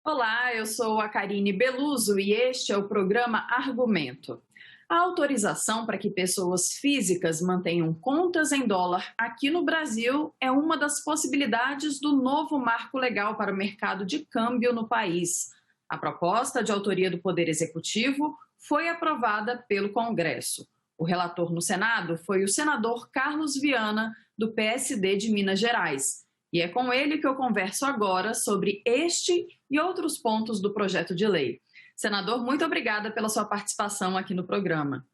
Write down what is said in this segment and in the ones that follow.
Olá, eu sou a Karine Beluso e este é o programa Argumento. A autorização para que pessoas físicas mantenham contas em dólar aqui no Brasil é uma das possibilidades do novo marco legal para o mercado de câmbio no país. A proposta, de autoria do Poder Executivo, foi aprovada pelo Congresso. O relator no Senado foi o senador Carlos Viana, do PSD de Minas Gerais. E é com ele que eu converso agora sobre este e outros pontos do projeto de lei. Senador, muito obrigada pela sua participação aqui no programa.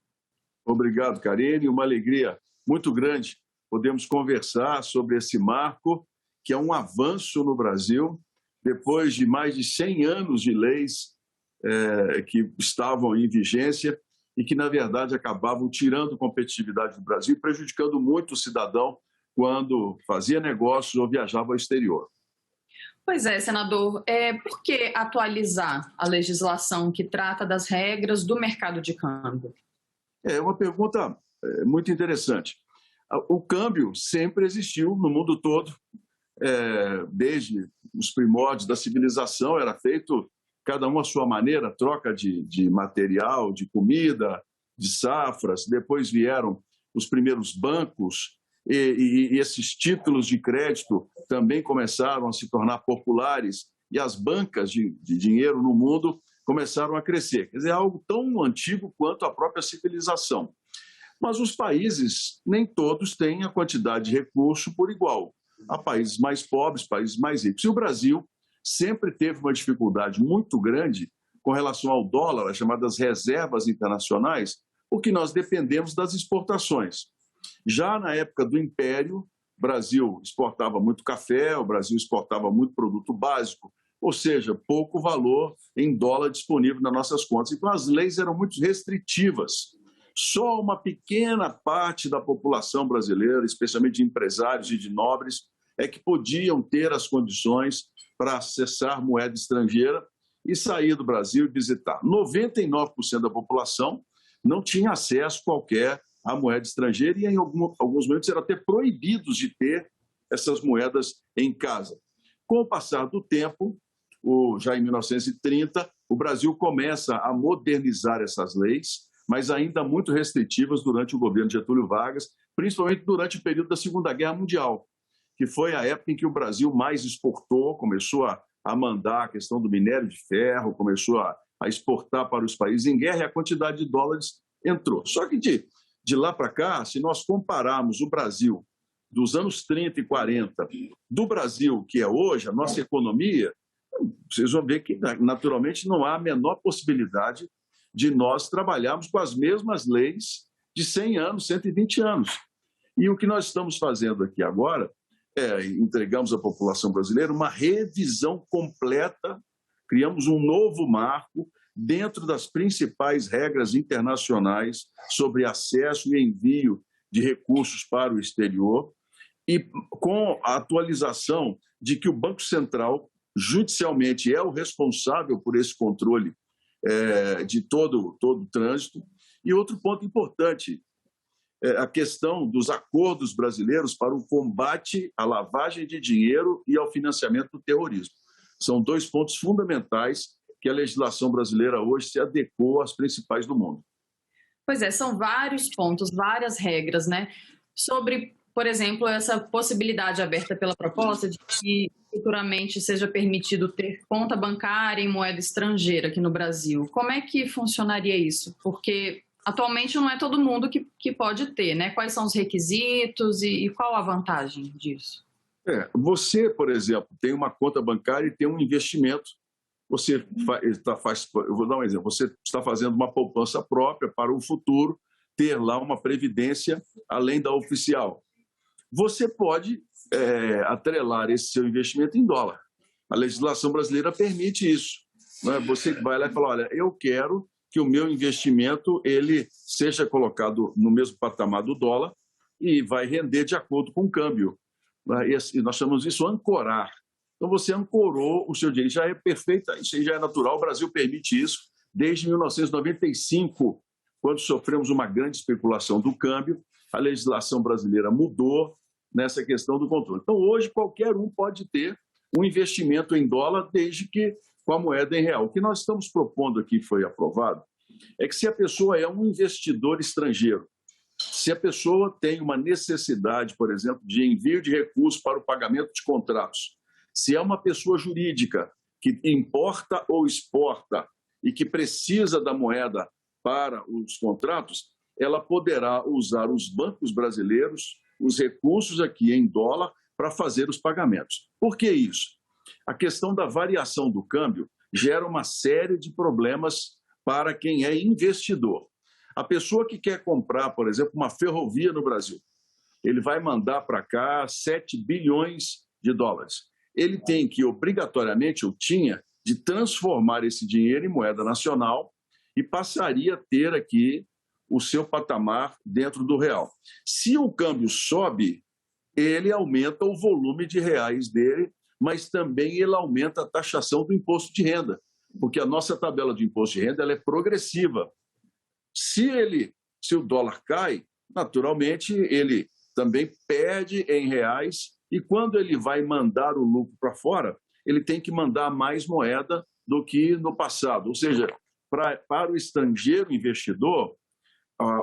Obrigado, Karine. Uma alegria muito grande podemos conversar sobre esse marco, que é um avanço no Brasil, depois de mais de 100 anos de leis que estavam em vigência e que, na verdade, acabavam tirando competitividade do Brasil e prejudicando muito o cidadão quando fazia negócios ou viajava ao exterior. Pois é, senador, por que atualizar a legislação que trata das regras do mercado de câmbio? É uma pergunta muito interessante. O câmbio sempre existiu no mundo todo, desde os primórdios da civilização, era feito cada um à sua maneira, troca de material, de comida, de safras. Depois vieram os primeiros bancos e esses títulos de crédito também começaram a se tornar populares e as bancas de dinheiro no mundo começaram a crescer. Quer dizer, é algo tão antigo quanto a própria civilização. Mas os países, nem todos têm a quantidade de recurso por igual. Há países mais pobres, países mais ricos. E o Brasil sempre teve uma dificuldade muito grande com relação ao dólar, as chamadas reservas internacionais, porque nós dependemos das exportações. Já na época do Império, o Brasil exportava muito café, o Brasil exportava muito produto básico, ou seja, pouco valor em dólar disponível nas nossas contas. Então, as leis eram muito restritivas. Só uma pequena parte da população brasileira, especialmente de empresários e de nobres, é que podiam ter as condições para acessar moeda estrangeira e sair do Brasil e visitar. 99% da população não tinha acesso qualquer à moeda estrangeira e em alguns momentos eram até proibidos de ter essas moedas em casa. Com o passar do tempo, já em 1930, o Brasil começa a modernizar essas leis, mas ainda muito restritivas durante o governo de Getúlio Vargas, principalmente durante o período da Segunda Guerra Mundial, que foi a época em que o Brasil mais exportou, começou a mandar a questão do minério de ferro, começou a exportar para os países em guerra e a quantidade de dólares entrou. Só que de lá para cá, se nós compararmos o Brasil dos anos 30 e 40, do Brasil que é hoje, a nossa economia, vocês vão ver que naturalmente não há a menor possibilidade de nós trabalharmos com as mesmas leis de 100 anos, 120 anos. E o que nós estamos fazendo aqui agora entregamos à população brasileira uma revisão completa, criamos um novo marco dentro das principais regras internacionais sobre acesso e envio de recursos para o exterior e com a atualização de que o Banco Central, judicialmente, é o responsável por esse controle de todo o trânsito. E outro ponto importante, a questão dos acordos brasileiros para o combate à lavagem de dinheiro e ao financiamento do terrorismo. São dois pontos fundamentais que a legislação brasileira hoje se adequou às principais do mundo. Pois é, são vários pontos, várias regras, né? Sobre, por exemplo, essa possibilidade aberta pela proposta de que futuramente seja permitido ter conta bancária em moeda estrangeira aqui no Brasil. Como é que funcionaria isso? Porque atualmente não é todo mundo que pode ter, né? Quais são os requisitos e qual a vantagem disso? Você, por exemplo, tem uma conta bancária e tem um investimento. Você eu vou dar um exemplo, você está fazendo uma poupança própria para o futuro, ter lá uma previdência além da oficial. Você pode atrelar esse seu investimento em dólar. A legislação brasileira permite isso. Né? Você vai lá e fala, olha, eu quero que o meu investimento ele seja colocado no mesmo patamar do dólar e vai render de acordo com o câmbio. E nós chamamos isso ancorar. Então você ancorou o seu dinheiro, já é perfeito, isso já é natural, o Brasil permite isso desde 1995, quando sofremos uma grande especulação do câmbio, a legislação brasileira mudou nessa questão do controle. Então hoje qualquer um pode ter um investimento em dólar desde que com a moeda em real. O que nós estamos propondo aqui, foi aprovado, é que se a pessoa é um investidor estrangeiro, se a pessoa tem uma necessidade, por exemplo, de envio de recursos para o pagamento de contratos, se é uma pessoa jurídica que importa ou exporta e que precisa da moeda para os contratos, ela poderá usar os bancos brasileiros, os recursos aqui em dólar, para fazer os pagamentos. Por que isso? A questão da variação do câmbio gera uma série de problemas para quem é investidor. A pessoa que quer comprar, por exemplo, uma ferrovia no Brasil, ele vai mandar para cá 7 bilhões de dólares. Ele tem que, obrigatoriamente, ou tinha, de transformar esse dinheiro em moeda nacional e passaria a ter aqui o seu patamar dentro do real. Se o câmbio sobe, ele aumenta o volume de reais dele, mas também ele aumenta a taxação do imposto de renda, porque a nossa tabela de imposto de renda ela é progressiva. Se o dólar cai, naturalmente ele também perde em reais e quando ele vai mandar o lucro para fora, ele tem que mandar mais moeda do que no passado. Ou seja, para o estrangeiro investidor,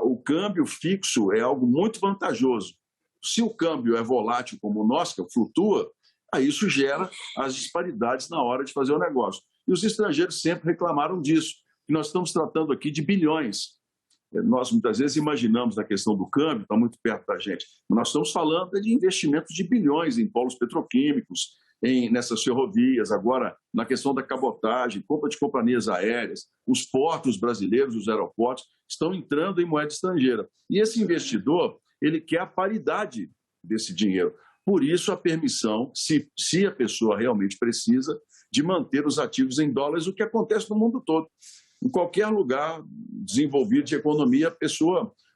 o câmbio fixo é algo muito vantajoso. Se o câmbio é volátil como o nosso, que flutua, aí isso gera as disparidades na hora de fazer o negócio. E os estrangeiros sempre reclamaram disso. E nós estamos tratando aqui de bilhões. Nós muitas vezes imaginamos a questão do câmbio, está muito perto da gente. Mas nós estamos falando de investimentos de bilhões em polos petroquímicos, nessas ferrovias, agora na questão da cabotagem, compra de companhias aéreas, os portos brasileiros, os aeroportos, estão entrando em moeda estrangeira. E esse investidor, ele quer a paridade desse dinheiro. Por isso, a permissão, se a pessoa realmente precisa, de manter os ativos em dólares, o que acontece no mundo todo. Em qualquer lugar desenvolvido de economia,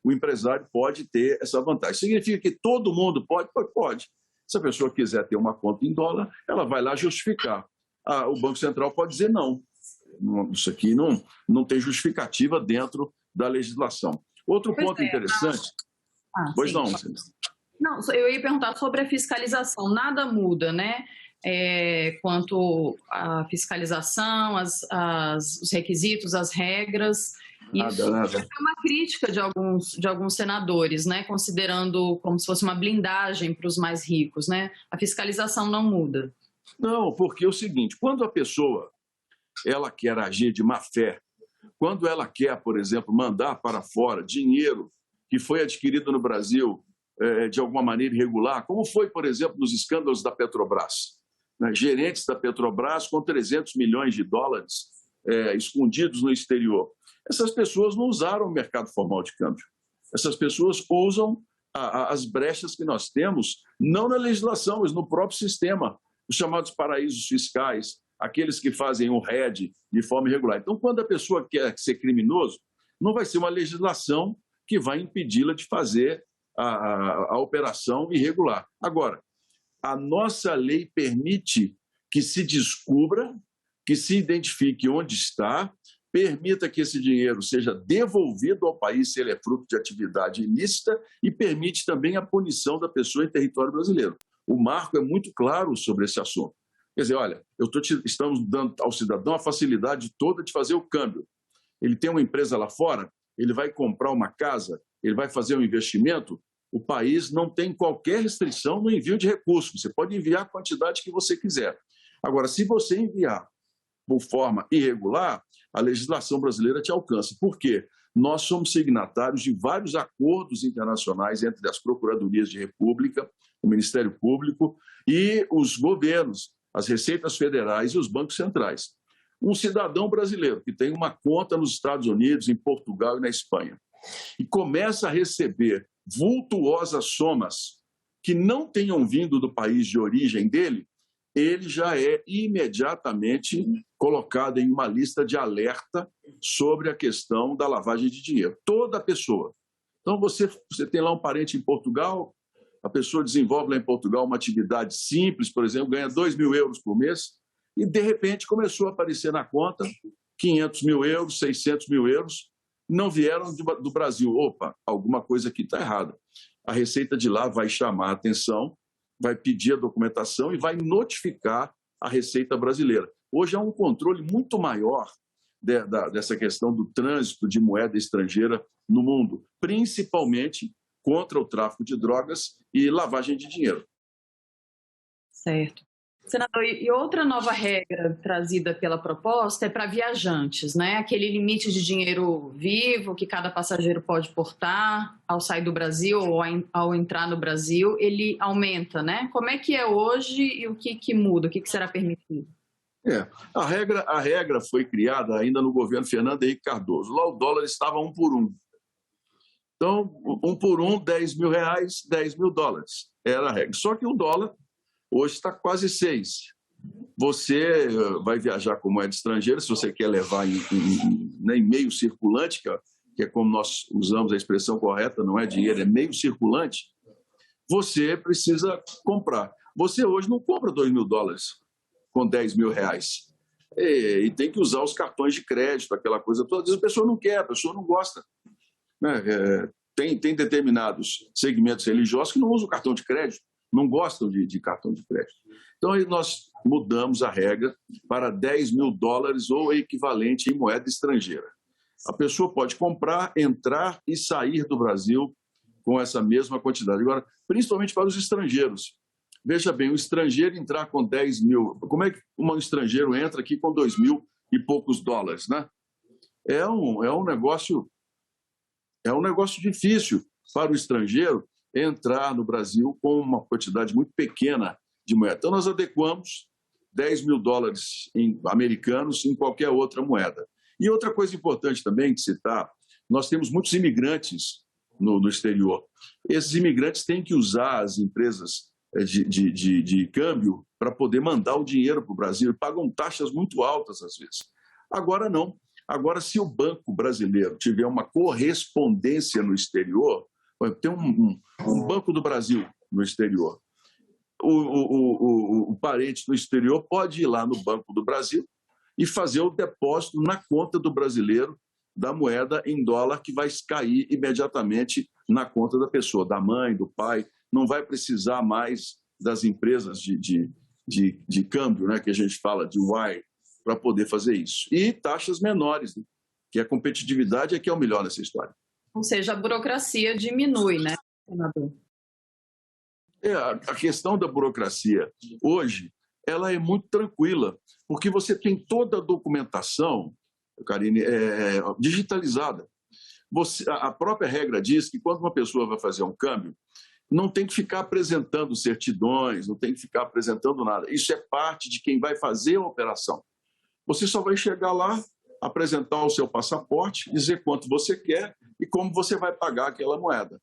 o empresário pode ter essa vantagem. Significa que todo mundo pode? Pode. Se a pessoa quiser ter uma conta em dólar, ela vai lá justificar. O Banco Central pode dizer não. Isso aqui não tem justificativa dentro da legislação. Outro ponto interessante... Pois não. Não, eu ia perguntar sobre a fiscalização. Nada muda, né? Quanto à fiscalização, os requisitos, as regras. Isso é uma crítica de alguns senadores, né? Considerando como se fosse uma blindagem para os mais ricos, né? A fiscalização não muda. Não, porque é o seguinte, quando a pessoa ela quer agir de má fé, quando ela quer, por exemplo, mandar para fora dinheiro que foi adquirido no Brasil de alguma maneira irregular, como foi, por exemplo, nos escândalos da Petrobras, né? Gerentes da Petrobras com 300 milhões de dólares escondidos no exterior. Essas pessoas não usaram o mercado formal de câmbio. Essas pessoas usam as brechas que nós temos, não na legislação, mas no próprio sistema, os chamados paraísos fiscais, aqueles que fazem o RED de forma irregular. Então, quando a pessoa quer ser criminoso, não vai ser uma legislação que vai impedi-la de fazer a operação irregular. Agora, a nossa lei permite que se descubra, que se identifique onde está, permita que esse dinheiro seja devolvido ao país se ele é fruto de atividade ilícita e permite também a punição da pessoa em território brasileiro. O marco é muito claro sobre esse assunto. Quer dizer, olha, estamos dando ao cidadão a facilidade toda de fazer o câmbio. Ele tem uma empresa lá fora, ele vai comprar uma casa, ele vai fazer um investimento, o país não tem qualquer restrição no envio de recursos. Você pode enviar a quantidade que você quiser. Agora, se você enviar por forma irregular, a legislação brasileira te alcança. Por quê? Nós somos signatários de vários acordos internacionais entre as Procuradorias de República, o Ministério Público e os governos, as receitas federais e os bancos centrais. Um cidadão brasileiro que tem uma conta nos Estados Unidos, em Portugal e na Espanha, e começa a receber vultuosas somas que não tenham vindo do país de origem dele, ele já é imediatamente colocado em uma lista de alerta sobre a questão da lavagem de dinheiro. Toda pessoa. Então, você tem lá um parente em Portugal, a pessoa desenvolve lá em Portugal uma atividade simples, por exemplo, ganha 2.000 euros por mês, e, de repente, começou a aparecer na conta 500 mil euros, 600 mil euros, não vieram do Brasil. Opa, alguma coisa aqui está errada. A Receita de lá vai chamar a atenção, vai pedir a documentação e vai notificar a Receita brasileira. Hoje há um controle muito maior dessa questão do trânsito de moeda estrangeira no mundo, principalmente contra o tráfico de drogas e lavagem de dinheiro. Certo. Senador, e outra nova regra trazida pela proposta é para viajantes, né? Aquele limite de dinheiro vivo que cada passageiro pode portar ao sair do Brasil ou ao entrar no Brasil, ele aumenta, né? Como é que é hoje e o que muda, o que será permitido? A regra foi criada ainda no governo Fernando Henrique Cardoso. Lá o dólar estava 1 por 1. Então, 1 por 1, R$10 mil, $10 mil. Era a regra. Só que o dólar hoje está quase 6. Você vai viajar com moeda estrangeira, se você quer levar em meio circulante, que é como nós usamos a expressão correta, não é dinheiro, é meio circulante, você precisa comprar. Você hoje não compra $2 mil com R$10 mil. E tem que usar os cartões de crédito, aquela coisa toda. Às vezes a pessoa não quer, a pessoa não gosta. Tem determinados segmentos religiosos que não usam cartão de crédito, não gostam de cartão de crédito. Então, aí nós mudamos a regra para $10 mil ou equivalente em moeda estrangeira. A pessoa pode comprar, entrar e sair do Brasil com essa mesma quantidade. Agora, principalmente para os estrangeiros. Veja bem, o estrangeiro entrar com 10 mil, como é que um estrangeiro entra aqui com $2 mil e poucos, né? É um negócio difícil para o estrangeiro entrar no Brasil com uma quantidade muito pequena de moeda. Então, nós adequamos $10 mil americanos em qualquer outra moeda. E outra coisa importante também de citar, nós temos muitos imigrantes no exterior. Esses imigrantes têm que usar as empresas de câmbio para poder mandar o dinheiro para o Brasil, e pagam taxas muito altas às vezes. Agora não. Agora, se o Banco Brasileiro tiver uma correspondência no exterior, tem um Banco do Brasil no exterior, o parente no exterior pode ir lá no Banco do Brasil e fazer o depósito na conta do brasileiro da moeda em dólar, que vai cair imediatamente na conta da pessoa, da mãe, do pai. Não vai precisar mais das empresas de câmbio, né, que a gente fala de wire, para poder fazer isso. E taxas menores, né, que a competitividade é que é o melhor nessa história. Ou seja, a burocracia diminui, né, senador? A questão da burocracia hoje, ela é muito tranquila, porque você tem toda a documentação, Karine, digitalizada. A própria regra diz que quando uma pessoa vai fazer um câmbio, não tem que ficar apresentando certidões, não tem que ficar apresentando nada. Isso é parte de quem vai fazer a operação. Você só vai chegar lá, apresentar o seu passaporte, dizer quanto você quer e como você vai pagar aquela moeda.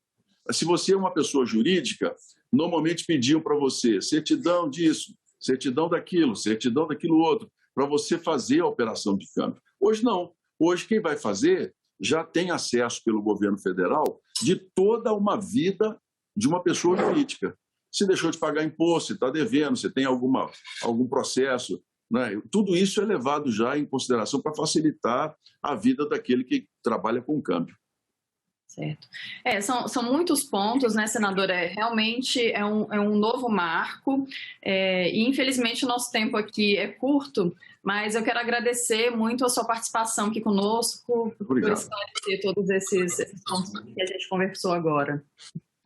Se você é uma pessoa jurídica, normalmente pediam para você certidão disso, certidão daquilo outro, para você fazer a operação de câmbio. Hoje não. Hoje quem vai fazer já tem acesso pelo governo federal de toda uma vida de uma pessoa jurídica. Se deixou de pagar imposto, se está devendo, se tem algum processo, né? Tudo isso é levado já em consideração para facilitar a vida daquele que trabalha com câmbio. Certo. São muitos pontos, né, senadora? Realmente é um novo marco e, infelizmente, o nosso tempo aqui é curto, mas eu quero agradecer muito a sua participação aqui conosco, por esclarecer todos esses pontos que a gente conversou agora.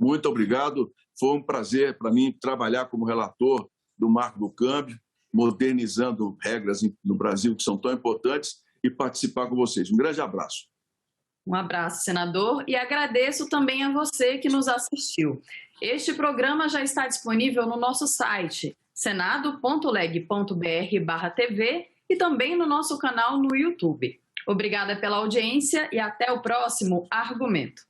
Muito obrigado. Foi um prazer para mim trabalhar como relator do Marco do Câmbio, modernizando regras no Brasil que são tão importantes, e participar com vocês. Um grande abraço. Um abraço, senador, e agradeço também a você que nos assistiu. Este programa já está disponível no nosso site, senado.leg.br/TV, e também no nosso canal no YouTube. Obrigada pela audiência e até o próximo Argumento.